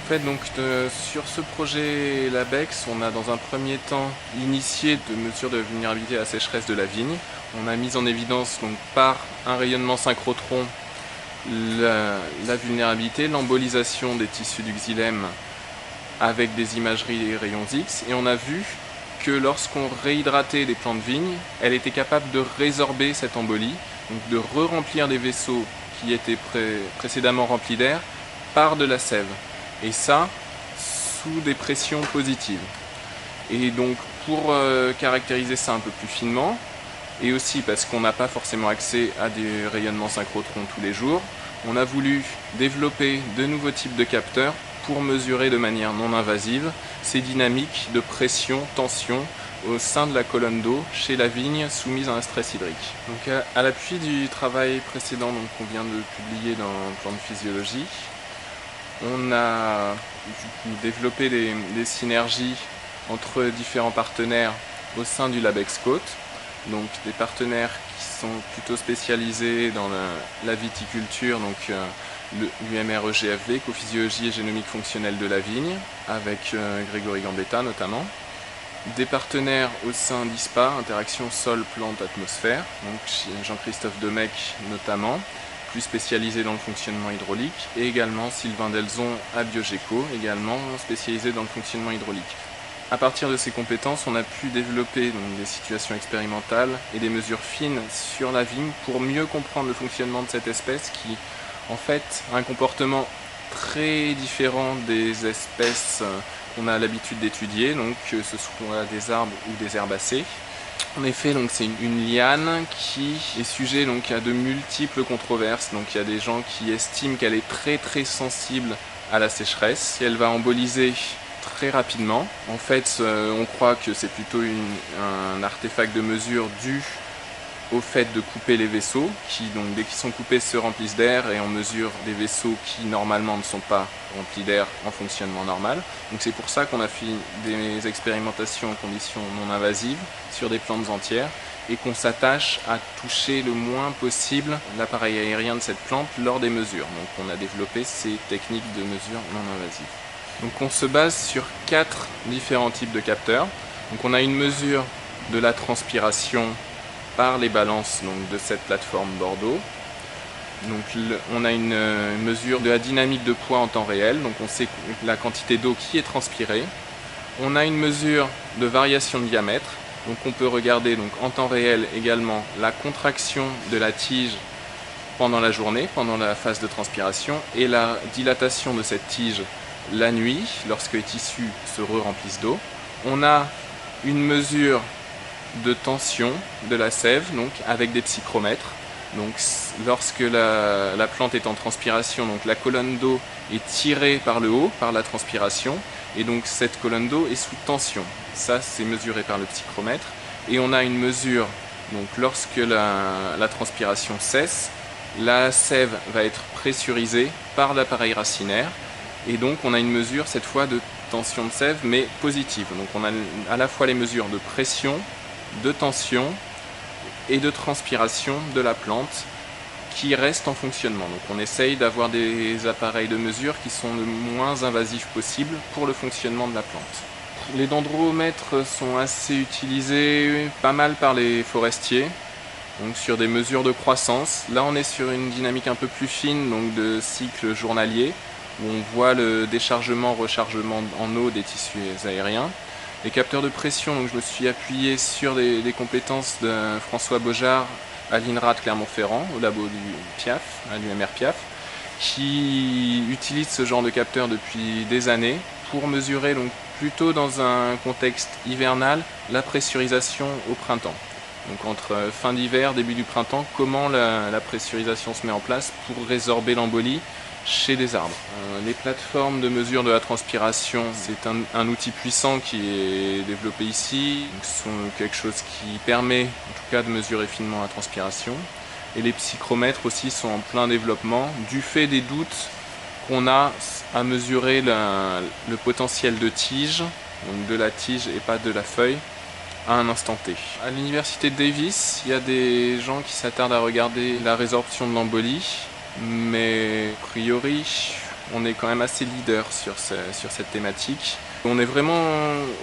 En fait, donc, sur ce projet LABEX, on a dans un premier temps initié de mesures de vulnérabilité à la sécheresse de la vigne. On a mis en évidence donc, par un rayonnement synchrotron la vulnérabilité, l'embolisation des tissus du xylème avec des imageries et rayons X, et on a vu que lorsqu'on réhydratait des plantes vignes, elle était capable de résorber cette embolie, donc de re-remplir des vaisseaux qui étaient précédemment remplis d'air par de la sève. Et ça, sous des pressions positives. Et donc, pour caractériser ça un peu plus finement, et aussi parce qu'on n'a pas forcément accès à des rayonnements synchrotrons tous les jours, on a voulu développer de nouveaux types de capteurs pour mesurer de manière non invasive ces dynamiques de pression, tension au sein de la colonne d'eau chez la vigne soumise à un stress hydrique. Donc, à l'appui du travail précédent qu'on vient de publier dans Plan de physiologie, on a développé des synergies entre différents partenaires au sein du LABEX Côte, donc des partenaires qui sont plutôt spécialisés dans la viticulture, donc l'UMR-EGFV, Ecophysiologie et génomique fonctionnelle de la vigne, avec Grégory Gambetta notamment. Des partenaires au sein d'ISPA, Interaction Sol-Plante-Atmosphère, donc Jean-Christophe Demecq notamment, plus spécialisé dans le fonctionnement hydraulique, et également Sylvain Delzon à Biogéco, également spécialisé dans le fonctionnement hydraulique. À partir de ces compétences, on a pu développer donc, des situations expérimentales et des mesures fines sur la vigne pour mieux comprendre le fonctionnement de cette espèce qui, en fait, a un comportement très différent des espèces qu'on a l'habitude d'étudier, donc que ce soit des arbres ou des herbacées. En effet, donc c'est une liane qui est sujet donc à de multiples controverses. Donc il y a des gens qui estiment qu'elle est très sensible à la sécheresse. Elle va emboliser très rapidement. En fait, on croit que c'est plutôt un artefact de mesure dû au fait de couper les vaisseaux, qui donc dès qu'ils sont coupés se remplissent d'air, et on mesure des vaisseaux qui normalement ne sont pas remplis d'air en fonctionnement normal. Donc c'est pour ça qu'on a fait des expérimentations en conditions non invasives sur des plantes entières, et qu'on s'attache à toucher le moins possible l'appareil aérien de cette plante lors des mesures. Donc on a développé ces techniques de mesure non invasives. Donc on se base sur 4 différents types de capteurs. Donc on a une mesure de la transpiration par les balances donc, de cette plateforme Bordeaux. Donc, on a une mesure de la dynamique de poids en temps réel, donc on sait la quantité d'eau qui est transpirée. On a une mesure de variation de diamètre, donc on peut regarder donc, en temps réel également la contraction de la tige pendant la journée, pendant la phase de transpiration, et la dilatation de cette tige la nuit, lorsque les tissus se remplissent d'eau. On a une mesure de tension de la sève, donc avec des psychromètres. Donc, lorsque la plante est en transpiration, donc la colonne d'eau est tirée par le haut, par la transpiration, et donc cette colonne d'eau est sous tension. Ça, c'est mesuré par le psychromètre. Et on a une mesure, donc lorsque la transpiration cesse, la sève va être pressurisée par l'appareil racinaire, et donc on a une mesure cette fois de tension de sève, mais positive. Donc on a à la fois les mesures de pression, de tension et de transpiration de la plante qui reste en fonctionnement. Donc on essaye d'avoir des appareils de mesure qui sont le moins invasifs possible pour le fonctionnement de la plante. Les dendromètres sont assez utilisés pas mal par les forestiers, donc sur des mesures de croissance. Là on est sur une dynamique un peu plus fine, donc de cycle journalier, où on voit le déchargement-rechargement en eau des tissus aériens. Les capteurs de pression, donc je me suis appuyé sur des compétences de François Beaujard à l'INRA de Clermont-Ferrand, au labo du PIAF, à l'UMR PIAF, qui utilise ce genre de capteurs depuis des années pour mesurer donc plutôt dans un contexte hivernal la pressurisation au printemps. Donc entre fin d'hiver, début du printemps, comment la pressurisation se met en place pour résorber l'embolie chez des arbres. Les plateformes de mesure de la transpiration, c'est un outil puissant qui est développé ici. Ce sont quelque chose qui permet en tout cas de mesurer finement la transpiration. Et les psychromètres aussi sont en plein développement du fait des doutes qu'on a à mesurer le potentiel de tige, donc de la tige et pas de la feuille, à un instant T. À l'université de Davis, il y a des gens qui s'attardent à regarder la résorption de l'embolie, mais a priori, On est quand même assez leader sur cette thématique. On est vraiment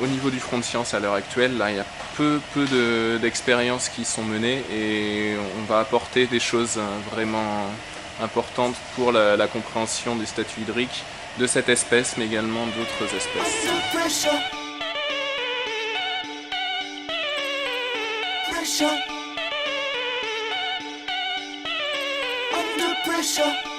au niveau du front de science à l'heure actuelle. Là, il y a peu d'expériences qui sont menées et on va apporter des choses vraiment importantes pour la compréhension des statuts hydriques de cette espèce, mais également d'autres espèces. Under pressure.